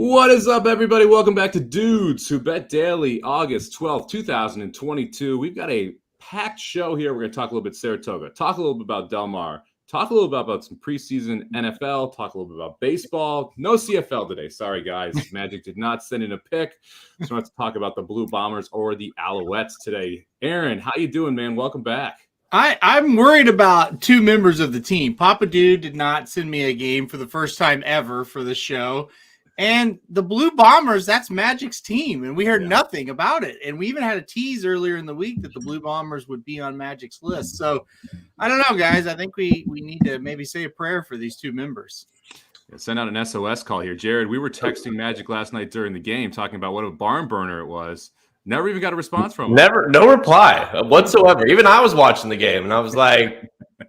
What is up, everybody? Welcome back to Dudes Who Bet Daily, August 12th, 2022. We've got a packed show here. We're going to talk a little bit Saratoga, talk a little bit about Del Mar, talk a little bit about some preseason NFL, talk a little bit about baseball. No CFL today. Sorry, guys. Magic did not send in a pick. So let's talk about the Blue Bombers or the Alouettes today. Aaron, how you doing, man? Welcome back. I'm worried about two members of the team. Papa Dude did not send me a game for the first time ever for the show. And the Blue Bombers, that's Magic's team. And we heard nothing about it. And we even had a tease earlier in the week that the Blue Bombers would be on Magic's list. So I don't know, guys. I think we need to maybe say a prayer for these two members. Send out an SOS call here. Jared, we were texting Magic last night during the game talking about what a barn burner it was. Never even got a response from him. No reply whatsoever. Even I was watching the game, and I was like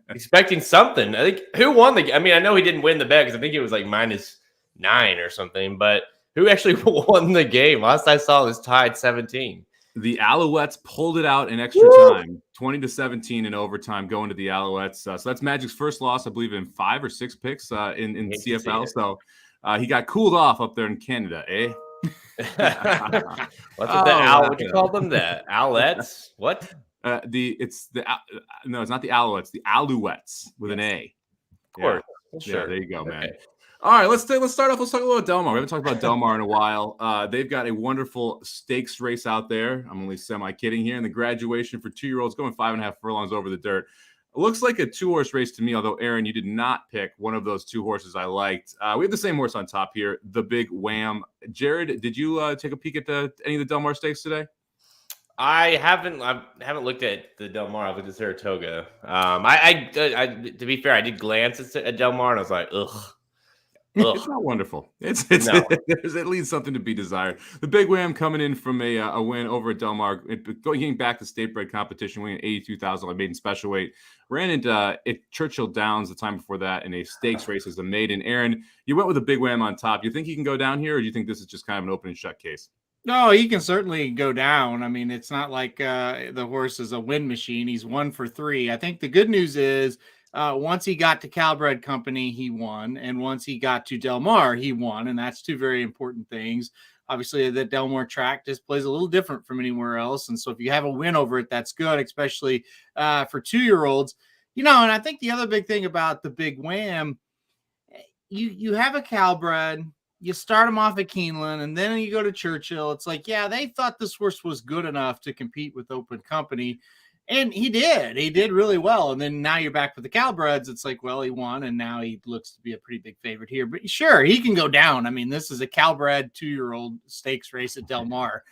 expecting something. I think who won the game? I mean, I know he didn't win the bet because I think it was like -9 or something, but who actually won the game? Last I saw it was tied 17. The Alouettes pulled it out in extra time, 20-17 in overtime, going to the Alouettes. So that's Magic's first loss, I believe, in 5 or 6 picks in CFL. So he got cooled off up there in Canada, eh? What you call them? The Owlettes? What? It's not the Alouettes. The Alouettes with an A. Of course. Yeah. Sure. Yeah, there you go, man. Okay. All right, let's start off. Let's talk a little Del Mar. We haven't talked about Del Mar in a while. They've got a wonderful stakes race out there. I'm only semi-kidding here. And the graduation for 2-year-olds going 5.5 furlongs over the dirt. It looks like a 2-horse race to me, although, Aaron, you did not pick one of those 2 horses I liked. We have the same horse on top here, the Big Wham. Jared, did you take a peek at any of the Del Mar stakes today? I haven't looked at the Del Mar. I've looked at Saratoga. I to be fair, I did glance at Del Mar, and I was like, ugh. It's not wonderful. It's No. There's at least something to be desired. The Big Wham coming in from a win over at Del Mar, getting back to state bred competition, winning 82,000 on maiden special weight. Ran into at Churchill Downs the time before that in a stakes race as a maiden. Aaron, you went with a Big Wham on top. You think he can go down here, or do you think this is just kind of an open and shut case? No, he can certainly go down. I mean, it's not like the horse is a win machine. He's 1 for 3. I think the good news is once he got to Kalleward Company, he won. And once he got to Del Mar, he won. And that's 2 very important things. Obviously, the Del Mar track just plays a little different from anywhere else. And so if you have a win over it, that's good, especially for 2-year-olds. And I think the other big thing about the Big Wham, you have a Kalleward, you start him off at Keeneland, and then you go to Churchill. It's like, yeah, they thought this horse was good enough to compete with Open Company. And he did. He did really well. And then now you're back with the Kallwards. It's like, well, he won, and now he looks to be a pretty big favorite here. But sure, he can go down. I mean, this is a Kallward 2-year-old stakes race at Del Mar.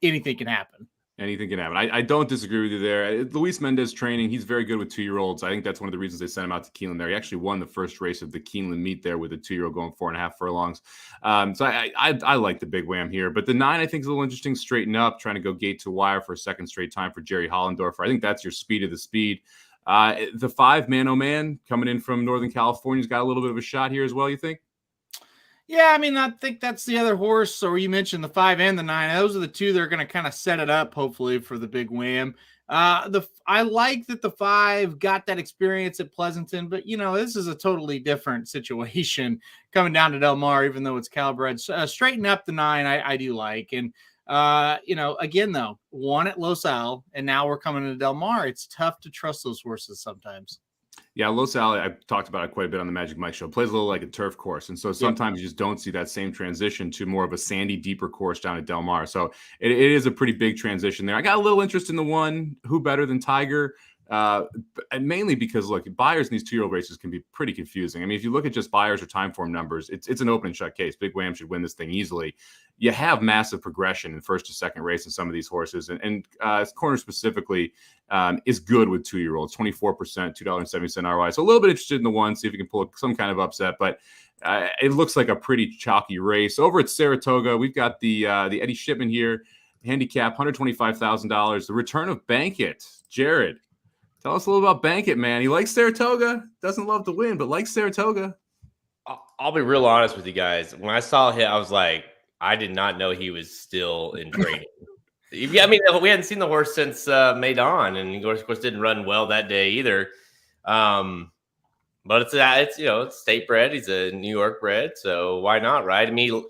Anything can happen. Anything can happen. I don't disagree with you there. Luis Mendez training, he's very good with 2-year-olds. I think that's one of the reasons they sent him out to Keeneland there. He actually won the first race of the Keeneland meet there with a 2-year-old going 4.5 furlongs. So I like the Big Wham here. But the 9, I think, is a little interesting. Straighten up, trying to go gate to wire for a second straight time for Jerry Hollendorfer. I think that's your speed of the speed. The 5, Man Oh Man, coming in from Northern California, has got a little bit of a shot here as well, you think? Yeah, I mean, I think that's the other horse. Or you mentioned the 5 and the 9. Those are the 2 that are going to kind of set it up, hopefully, for the Big Wham. I like that the 5 got that experience at Pleasanton, but this is a totally different situation coming down to Del Mar, even though it's Kalleward. Straighten up the 9, I do like. And again, though, 1 at Los Al, and now we're coming to Del Mar. It's tough to trust those horses sometimes. Yeah, Los Al, I've talked about it quite a bit on the Magic Mike show. Plays a little like a turf course. And so sometimes you just don't see that same transition to more of a sandy, deeper course down at Del Mar. So it is a pretty big transition there. I got a little interest in the 1, Who Better Than Tiger? And mainly because, look, buyers in these 2-year-old races can be pretty confusing. I mean, if you look at just buyers or time form numbers, it's an open and shut case. Big Wham should win this thing easily. You have massive progression in first to second race in some of these horses. And Corner specifically is good with 2-year-olds, 24%, $2.70 ROI. So a little bit interested in the 1, see if you can pull some kind of upset. But it looks like a pretty chalky race. Over at Saratoga, we've got the Eddie Shipman here, handicap, $125,000. The return of Bankit. Jared, tell us a little about Bankit, man. He likes Saratoga, doesn't love to win, but likes Saratoga. I'll be real honest with you guys. When I saw him, I was like, I did not know he was still in training. Yeah, I mean, we hadn't seen the horse since Maidan, and of course didn't run well that day either. But it's state bred. He's a New York bred, so why not, right? I mean,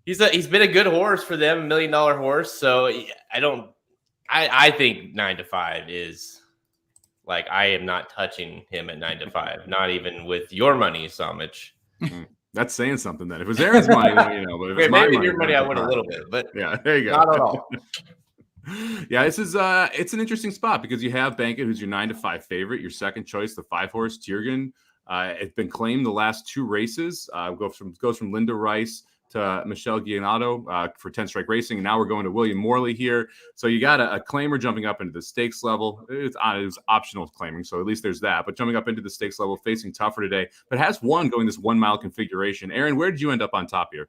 he's been a good horse for them, $1 million horse. So I think 9-5 is like, I am not touching him at 9-5, not even with your money, Somich. That's saying something. Then if it was Aaron's money, then, but if it's my maybe money, your money, I would a little bit, but yeah, there you go. Not at all. Yeah, this is it's an interesting spot because you have Bankett, who's your 9-5 favorite, your second choice, the 5-horse Tiergan. It's been claimed the last 2 races. Goes from Linda Rice to Michelle Giannato for 10 Strike Racing, and now we're going to William Morley here. So you got a claimer jumping up into the stakes level. It was optional claiming, so at least there's that. But jumping up into the stakes level, facing tougher today, but has won going this 1 mile configuration. Aaron, where did you end up on top here?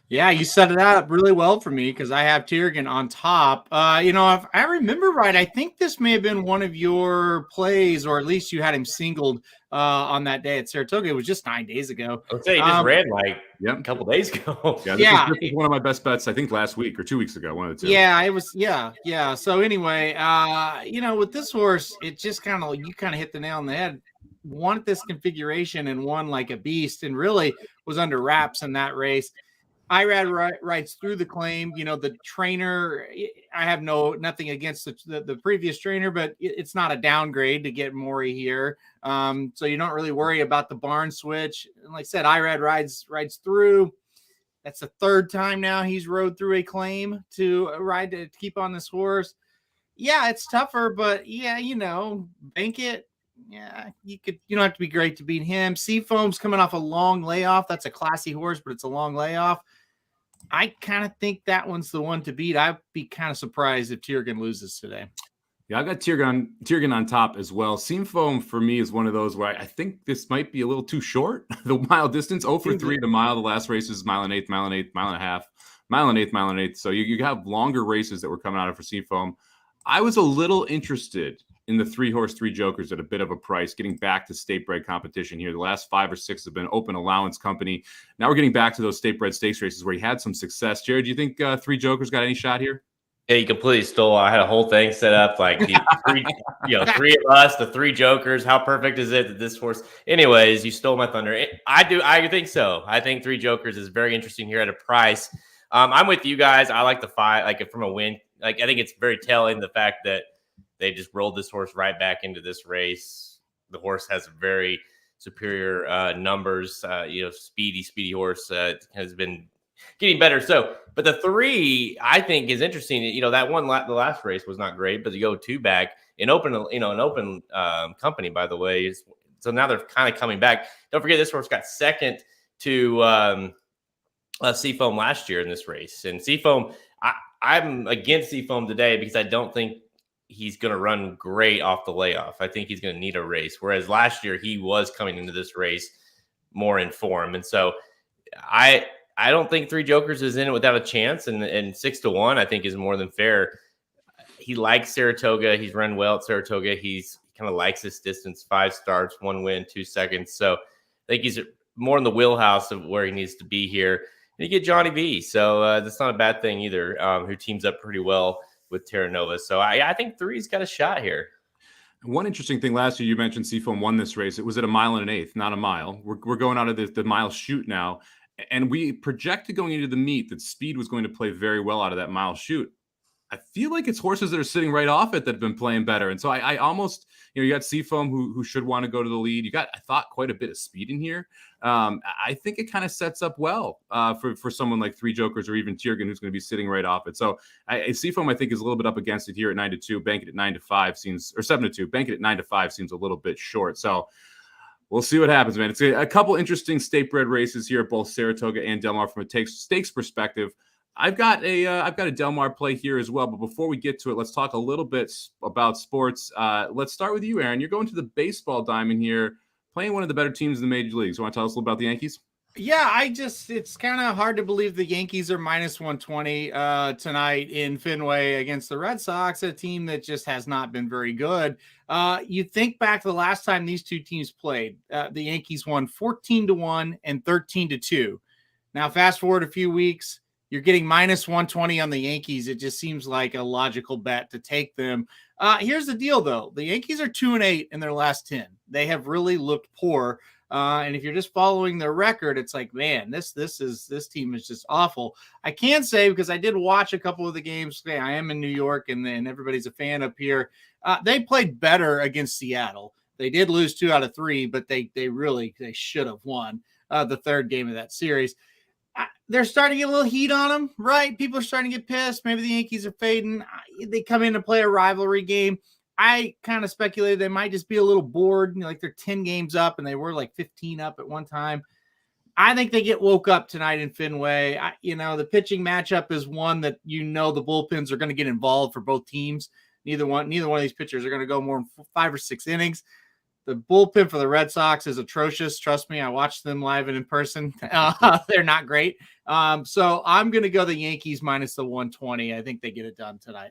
Yeah, you set it up really well for me because I have Tiergan on top. If I remember right, I think this may have been one of your plays, or at least you had him singled on that day at Saratoga. It was just 9 days ago. I would say he just ran a couple days ago. Yeah, this was one of my best bets, I think, last week or 2 weeks ago. One of the two. Yeah, it was. Yeah. So anyway, with this horse, it just you hit the nail on the head. Wanted this configuration and won like a beast, and really was under wraps in that race. Irad rides through the claim. The trainer, I have nothing against the previous trainer, but it's not a downgrade to get Maury here. So you don't really worry about the barn switch. And like I said, Irad rides through. That's the 3rd time now he's rode through a claim to ride to keep on this horse. Yeah, it's tougher, but Bankett. Yeah, you don't have to be great to beat him. Seafoam's coming off a long layoff. That's a classy horse, but it's a long layoff. I kind of think that one's the one to beat. I'd be kind of surprised if Tiergan loses today. Yeah, I got Tiergan on top as well. Seafoam for me is one of those where I think this might be a little too short. The mile distance, 0 for 3 the mile. The last race is mile and 1/8, mile and 1/8, mile and a half, mile and 1/8, mile and 1/8. So you have longer races that were coming out of for Seafoam. I was a little interested in the 3-horse, 3 jokers at a bit of a price, getting back to state bred competition here. The last 5 or 6 have been open allowance company. Now we're getting back to those state bred stakes races where he had some success. Jared, do you think 3 jokers got any shot here? Yeah, you completely stole. I had a whole thing set up like the 3 of us, the 3 jokers. How perfect is it that this horse? Anyways, you stole my thunder. I think so. I think 3 jokers is very interesting here at a price. I'm with you guys. I like the 5, like from a win. Like, I think it's very telling the fact that they just rolled this horse right back into this race. The horse has very superior numbers. Speedy horse has been getting better. So, but the 3 I think is interesting. That one, the last race was not great, but to go 2 back in open, company, by the way. So now they're kind of coming back. Don't forget this horse got second to Seafoam last year in this race. And Seafoam, I'm against Seafoam today because I don't think he's going to run great off the layoff. I think he's going to need a race. Whereas last year he was coming into this race more in form. And so I don't think 3 jokers is in it without a chance. And 6-1, I think, is more than fair. He likes Saratoga. He's run well at Saratoga. He kind of likes this distance, 5 starts, 1 win, 2 seconds. So I think he's more in the wheelhouse of where he needs to be here. And you get Johnny V. So that's not a bad thing either, who teams up pretty well with Terra Nova. So I think 3's got a shot here. One interesting thing last year, you mentioned Seafoam won this race. It was at 1 1/8, not a mile. We're going out of the mile shoot now. And we projected going into the meet that speed was going to play very well out of that mile shoot. I feel like it's horses that are sitting right off it that have been playing better. And so I almost, you got Seafoam who should want to go to the lead. You got, I thought, quite a bit of speed in here. I think it kind of sets up well for someone like 3 jokers or even Tiergan, who's going to be sitting right off it. So Seafoam, I think, is a little bit up against it here at 9-2. Bankett at 9-5 seems, or 7-2. Bankett at 9-5 seems a little bit short. So we'll see what happens, man. It's a couple interesting state bred races here at both Saratoga and Del Mar from a stakes perspective. I've got a Del Mar play here as well. But before we get to it, let's talk a little bit about sports. Let's start with you, Aaron. You're going to the baseball diamond here, playing one of the better teams in the major leagues. You want to tell us a little about the Yankees? Yeah, it's kind of hard to believe the Yankees are minus 120 tonight in Fenway against the Red Sox, a team that just has not been very good. You think back to the last time these 2 teams played, the Yankees won 14-1 and 13-2. Now, fast forward a few weeks, you're getting minus 120 on the Yankees. It just seems like a logical bet to take them. Here's the deal, though. The Yankees are 2-8 in their last 10. They have really looked poor. And if you're just following their record, it's like, man, this team is just awful. I can say, because I did watch a couple of the games. Okay, I am in New York, and everybody's a fan up here. They played better against Seattle. They did lose 2 out of 3, but they should have won the third game of that series. They're starting to get a little heat on them, right? People are starting to get pissed. Maybe the Yankees are fading. They come in to play a rivalry game. I kind of speculated they might just be a little bored, like they're 10 games up and they were like 15 up at one time. I think they get woke up tonight in Fenway. The pitching matchup is one that the bullpens are going to get involved for both teams. Neither one of these pitchers are going to go more than 5 or 6 innings. The bullpen for the Red Sox is atrocious. Trust me, I watched them live and in person. They're not great. So I'm going to go the Yankees minus the 120. I think they get it done tonight.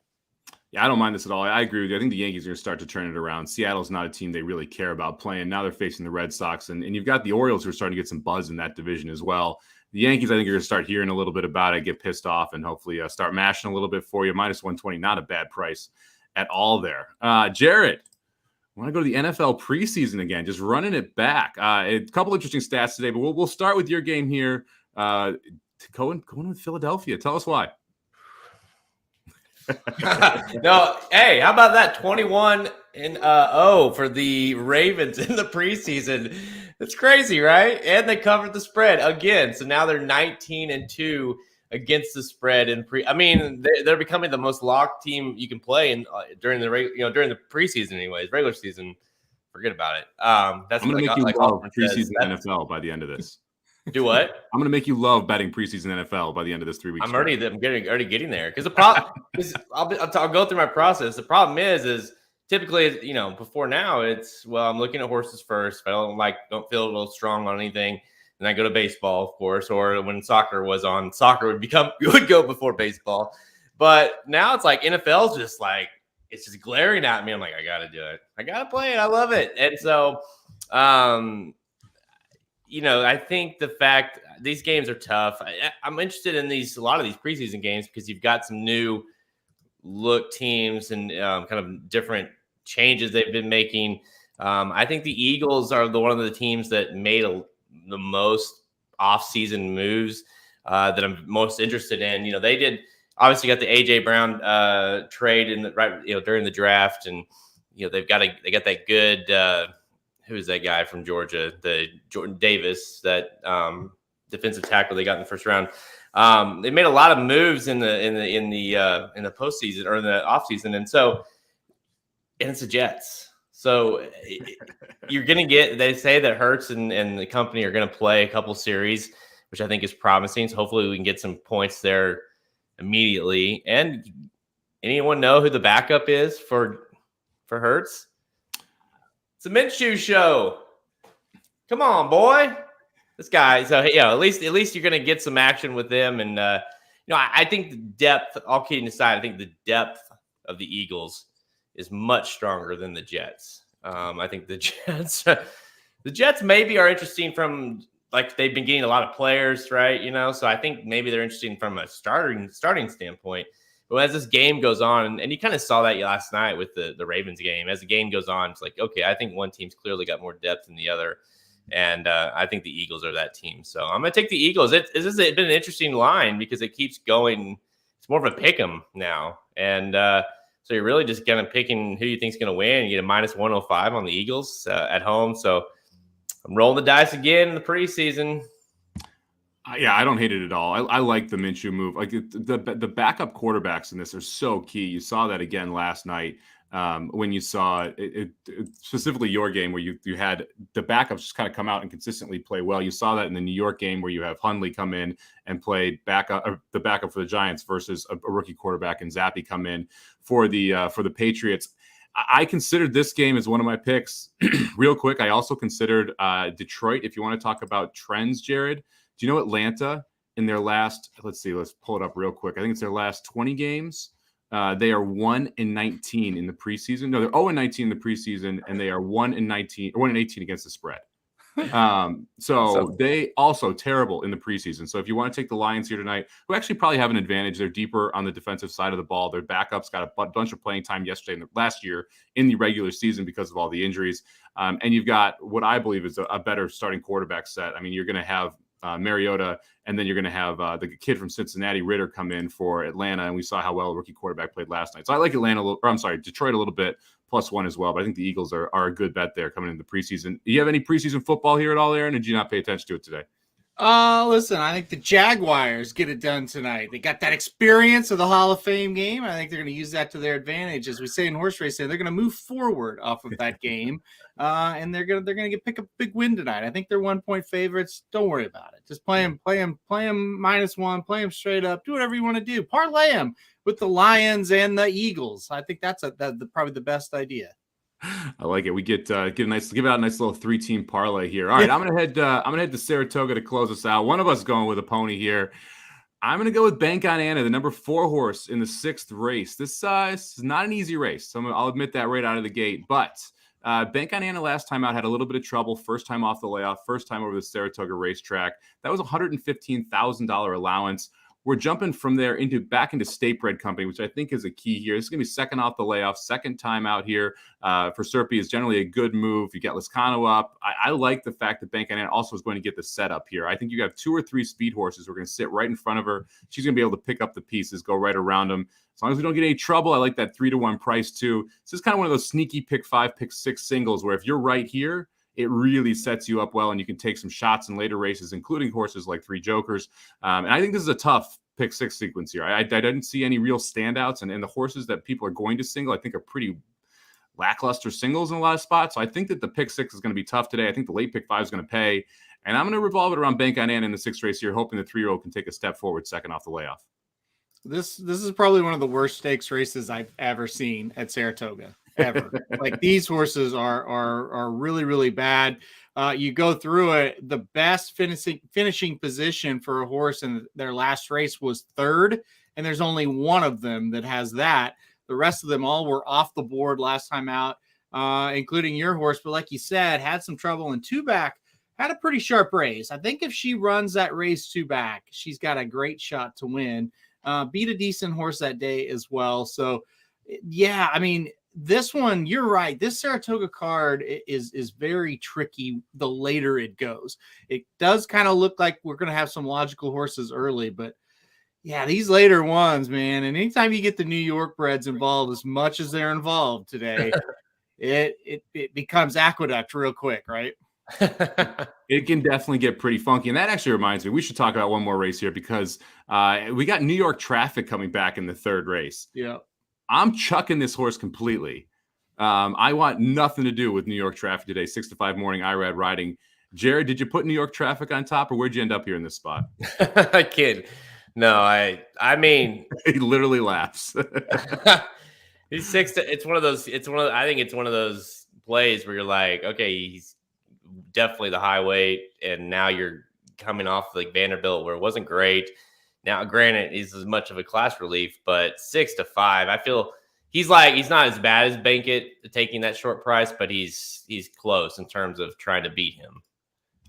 Yeah, I don't mind this at all. I agree with you. I think the Yankees are going to start to turn it around. Seattle's not a team they really care about playing. Now they're facing the Red Sox, and you've got the Orioles who are starting to get some buzz in that division as well. The Yankees, I think, are going to start hearing a little bit about it, get pissed off, and hopefully start mashing a little bit for you. Minus 120, not a bad price at all there. Jared, I want to go to the NFL preseason again, just running it back. A couple interesting stats today, but we'll start with your game here. Going with Philadelphia. Tell us why. No, hey, how about that 21-0 for the Ravens in the preseason? That's crazy, right? And they covered the spread again, so now they're 19-2 against the spread. They're becoming the most locked team you can play during the preseason, anyways. Regular season, forget about it. That's I'm going to make you love preseason NFL by the end of this. Do what? I'm going to make you love betting preseason NFL by the end of this 3 weeks. I'm already getting there because the problem is I'll go through my process. The problem is typically, before now it's, well, I'm looking at horses first. If I don't feel a little strong on anything, then I go to baseball, of course. Or when soccer was on, soccer would go before baseball. But now it's like NFL's just like, it's just glaring at me. I'm like, I got to do it. I got to play it. I love it. And so, I think the fact these games are tough. I'm interested in a lot of these preseason games because you've got some new look teams and kind of different changes they've been making. I think the Eagles are one of the teams that made the most off-season moves that I'm most interested in. They did obviously got the AJ Brown trade during the draft, and they got that good. Who's that guy from Georgia? The Jordan Davis, that defensive tackle they got in the first round. They made a lot of moves in the postseason or in the offseason, and it's the Jets. So you're going to get. They say that Hurts and the company are going to play a couple series, which I think is promising. So hopefully we can get some points there immediately. And anyone know who the backup is for Hurts? It's a Minshew show. Come on, boy. This guy. So at least you're going to get some action with them. And I think the depth. All kidding aside, I think the depth of the Eagles is much stronger than the Jets. I think the Jets maybe are interesting from they've been getting a lot of players, right? So I think maybe they're interesting from a starting standpoint. But as this game goes on, and you kind of saw that last night with the Ravens game, as the game goes on, it's like, okay, I think one team's clearly got more depth than the other. And I think the Eagles are that team. So I'm going to take the Eagles. It's been an interesting line because it keeps going. It's more of a pick 'em now. And so you're really just kind of picking who you think is going to win. You get a minus 105 on the Eagles at home. So I'm rolling the dice again in the preseason. Yeah, I don't hate it at all. I like the Minshew move. Like the backup quarterbacks in this are so key. You saw that again last night when you saw it specifically your game where you had the backups just kind of come out and consistently play well. You saw that in the New York game where you have Hundley come in and play the backup for the Giants versus a rookie quarterback and Zappi come in for the Patriots. I considered this game as one of my picks. Real quick, I also considered Detroit. If you want to talk about trends, Jared. Do you know Atlanta in their last, let's pull it up real quick. I think it's their last 20 games. They are 1-19 in the preseason. No, they're 0-19 in the preseason, and they are 1-18 against the spread. So they also terrible in the preseason. So if you want to take the Lions here tonight, who actually probably have an advantage, they're deeper on the defensive side of the ball. Their backups got a bunch of playing time last year in the regular season because of all the injuries. And you've got what I believe is a better starting quarterback set. I mean, you're going to have Mariota, and then you're going to have the kid from Cincinnati, Ritter, come in for Atlanta. And we saw how well a rookie quarterback played last night. So I like Detroit a little bit, +1 as well. But I think the Eagles are a good bet there coming into the preseason. Do you have any preseason football here at all, Aaron? Or did you not pay attention to it today? Listen, I think the Jaguars get it done tonight. They got that experience of the Hall of Fame game. I think they're going to use that to their advantage. As we say in horse racing, they're going to move forward off of that game, and they're going to pick up a big win tonight. I think they're 1-point favorites. Don't worry about it. Just play them -1, play them straight up. Do whatever you want to do. Parlay them with the Lions and the Eagles. I think that's probably the best idea. I like it. We give out a nice little 3-team parlay here. All right, I'm gonna head to Saratoga to close us out. One of us going with a pony here. I'm gonna go with Bank on Anna, the number 4 horse in the 6th race. This is not an easy race. So I'll admit that right out of the gate. But Bank on Anna last time out had a little bit of trouble. First time off the layoff, first time over the Saratoga racetrack. That was a $115,000 allowance. We're jumping from there back into State Bred Company, which I think is a key here. This is going to be second off the layoff, second time out here for Serpy is generally a good move. You get Liscano up. I like the fact that Bank on Anna also is going to get the setup here. I think you have 2 or 3 speed horses who are going to sit right in front of her. She's going to be able to pick up the pieces, go right around them. As long as we don't get any trouble, I like that 3-1 price too. This is kind of one of those sneaky pick 5, pick 6 singles where if you're right here, it really sets you up well, and you can take some shots in later races, including horses like 3 Jokers. And I think this is a tough pick 6 sequence here. I didn't see any real standouts, and the horses that people are going to single, I think, are pretty lackluster singles in a lot of spots. So I think that the pick 6 is going to be tough today. I think the late pick 5 is going to pay, and I'm going to revolve it around Bank on Anna in the 6th race here, hoping the 3-year-old can take a step forward second off the layoff. This is probably one of the worst stakes races I've ever seen at Saratoga. Ever. Like, these horses are really, really bad. You go through it, the best finishing position for a horse in their last race was 3rd, and there's only one of them that has that. The rest of them all were off the board last time out, including your horse. But like you said, had some trouble in 2-back, had a pretty sharp race. I think if she runs that race 2-back, she's got a great shot to win. Beat a decent horse that day as well. So, yeah, I mean, this one, you're right. This Saratoga card is very tricky the later it goes. It does kind of look like we're going to have some logical horses early, but yeah, these later ones, man. And anytime you get the New York breds involved as much as they're involved today, it becomes aqueduct real quick, right? It can definitely get pretty funky. And that actually reminds me, we should talk about one more race here because we got New York Traffic coming back in the 3rd race. Yeah. I'm chucking this horse completely. I want nothing to do with New York Traffic today. 6-5 morning IRAD riding. Jared, did you put New York Traffic on top, or where'd you end up here in this spot? I kid. No, I mean, he literally laughs. He's 6 to. I think it's one of those plays where you're like, okay, he's definitely the high weight, and now you're coming off like Vanderbilt where it wasn't great. Now, granted, he's as much of a class relief, but 6-5, I feel he's not as bad as Bankit taking that short price, but he's close in terms of trying to beat him.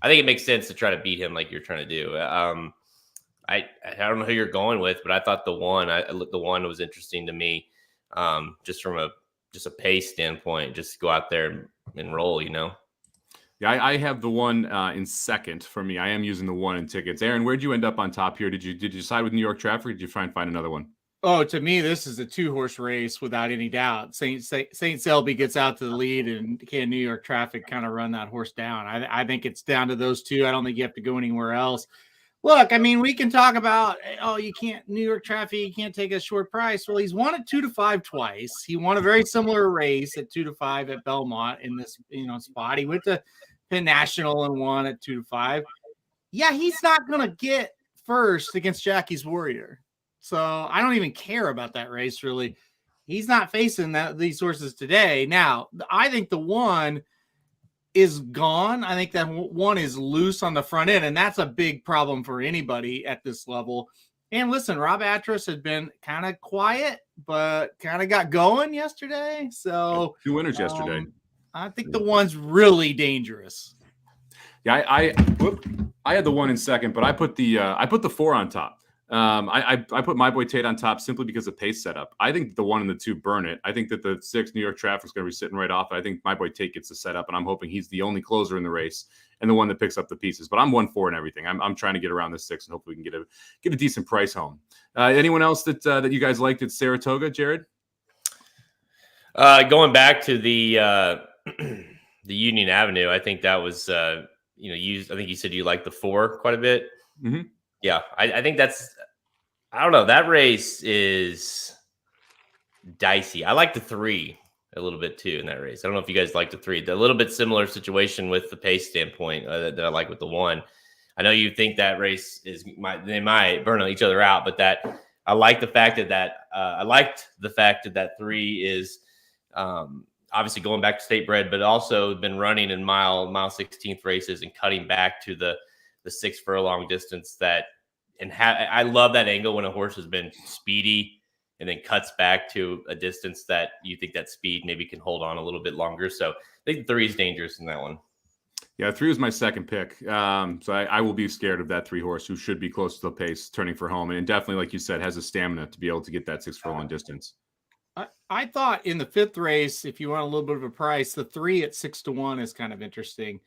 I think it makes sense to try to beat him like you're trying to do. I don't know who you're going with, but I thought the one was interesting to me, just from a pace standpoint. Just go out there and roll, you know. Yeah, I have the one in second for me. I am using the 1 in tickets. Aaron, where'd you end up on top here? Did you side with New York Traffic, or did you try and find another one? Oh, to me, this is a 2-horse race without any doubt. Saint Selby gets out to the lead, and can New York Traffic kind of run that horse down? I think it's down to those 2. I don't think you have to go anywhere else. Look, I mean, we can talk about, you can't, New York Traffic, you can't take a short price. Well, he's won at 2-5 twice. He won a very similar race at 2-5 at Belmont in this, spot. He went to Penn National and won at 2-5. Yeah, he's not going to get first against Jackie's Warrior. So I don't even care about that race, really. He's not facing these horses today. Now, I think the 1 is gone. I think that 1 is loose on the front end, and that's a big problem for anybody at this level. And listen, Rob Atras had been kind of quiet, but kind of got going yesterday. So 2 winners yesterday. I think the 1's really dangerous. Yeah, I had the 1 in second, but I put the 4 on top. I put my boy Tate on top simply because of pace setup. I think the 1 and the 2 burn it. I think that the 6 New York traffic is going to be sitting right off. I think my boy Tate gets the setup, and I'm hoping he's the only closer in the race and the one that picks up the pieces. But I'm 1-4 and everything. I'm trying to get around this 6 and hopefully we can get a decent price home. Anyone else that you guys liked at Saratoga, Jared? Going back to the Union Avenue, I think that was I think you said you liked the 4 quite a bit. Mm-hmm. Yeah, I think I don't know. That race is dicey. I like the 3 a little bit too in that race. I don't know if you guys like the 3. A little bit similar situation with the pace standpoint that I like with the 1. I know you think that race they might burn each other out, but I like the fact I liked the fact that 3 is obviously going back to state bred, but also been running in mile 16th races and cutting back to the 6 furlong distance I love that angle when a horse has been speedy and then cuts back to a distance that you think that speed maybe can hold on a little bit longer. So I think 3 is dangerous in that one. Yeah, 3 was my second pick. So I will be scared of that 3 horse who should be close to the pace turning for home. And definitely, like you said, has the stamina to be able to get that 6 furlong distance. I thought in the 5th race, if you want a little bit of a price, the 3 at 6-1 is kind of interesting.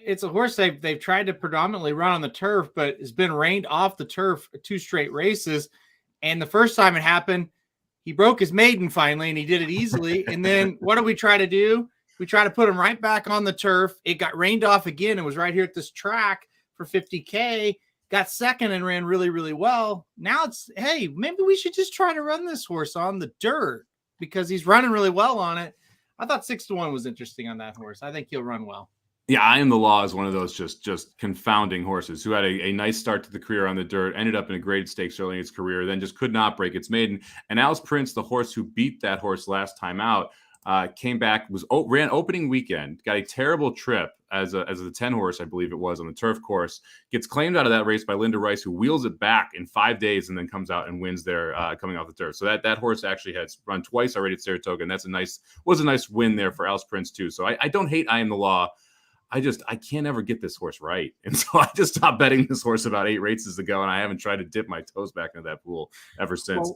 It's a horse they've tried to predominantly run on the turf, but has been reined off the turf 2 straight races. And the first time it happened, he broke his maiden finally, and he did it easily. And then what do we try to do? We try to put him right back on the turf. It got reined off again and was right here at this track for $50K. Got second and ran really, really well. Now hey, maybe we should just try to run this horse on the dirt because he's running really well on it. I thought 6-1 was interesting on that horse. I think he'll run well. Yeah, I Am the Law is one of those just confounding horses who had a nice start to the career on the dirt, ended up in a graded stakes early in its career, then just could not break its maiden. And Alice Prince, the horse who beat that horse last time out, came back, ran opening weekend, got a terrible trip as a 10 horse, I believe it was, on the turf course, gets claimed out of that race by Linda Rice, who wheels it back in 5 days and then comes out and wins there coming off the turf. So that horse actually has run twice already at Saratoga, and was a nice win there for Alice Prince too. So I don't hate I Am the Law. I can't ever get this horse right. And so I just stopped betting this horse about 8 races ago, and I haven't tried to dip my toes back into that pool ever since.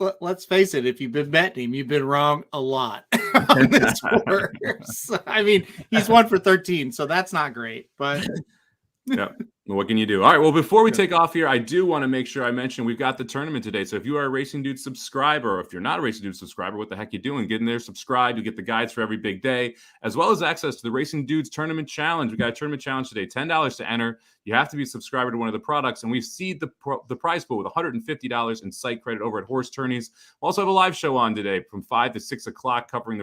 Well, let's face it, if you've been betting him, you've been wrong a lot on this horse. I mean, he's 1 for 13, so that's not great. But yeah. What can you do? All right. Well, before we take off here, I do want to make sure I mention we've got the tournament today. So if you are a Racing Dude subscriber, or if you're not a Racing Dude subscriber, what the heck you doing? Get in there, subscribe. You get the guides for every big day, as well as access to the Racing Dudes Tournament Challenge. We got a tournament challenge today, $10 to enter. You have to be a subscriber to one of the products, and we seed the prize pool with $150 in site credit over at Horse Tourneys. We'll also have a live show on today from 5 to 6 o'clock covering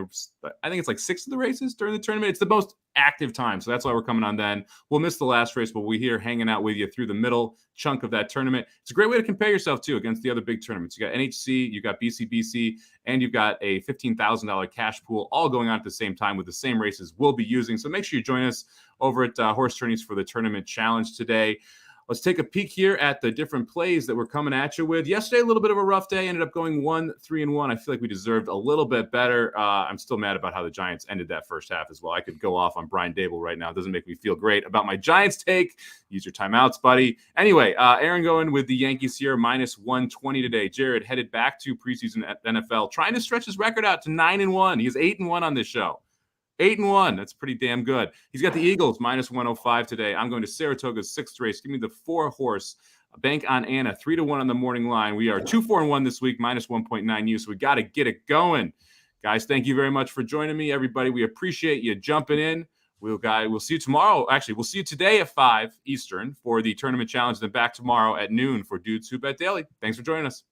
I think it's like 6 of the races during the tournament. It's the most active time, so that's why we're coming on then. We'll miss the last race, but we're here hanging out with you through the middle chunk of that tournament. It's a great way to compare yourself too against the other big tournaments. You got NHC, you got BCBC, and you've got a $15,000 cash pool all going on at the same time with the same races we'll be using. So make sure you join us over at Horse Tourneys for the tournament challenge today. Let's take a peek here at the different plays that we're coming at you with. Yesterday, a little bit of a rough day. Ended up going 1-3-1. I feel like we deserved a little bit better. I'm still mad about how the Giants ended that first half as well. I could go off on Brian Dable right now. It doesn't make me feel great about my Giants take. Use your timeouts, buddy. Anyway, Aaron going with the Yankees here, -120 today. Jared headed back to preseason at NFL, trying to stretch his record out to 9-1. He is 8-1 on this show. 8-1. That's pretty damn good. He's got the Eagles -105 today. I'm going to Saratoga's 6th race. Give me the 4 horse. Bank on Anna 3-1 on the morning line. We are 2-4-1 this week, -1.9U. So we got to get it going, guys. Thank you very much for joining me, everybody. We appreciate you jumping in. We'll see you tomorrow. Actually, we'll see you today at 5 Eastern for the tournament challenge. Then back tomorrow at noon for Dudes Who Bet Daily. Thanks for joining us.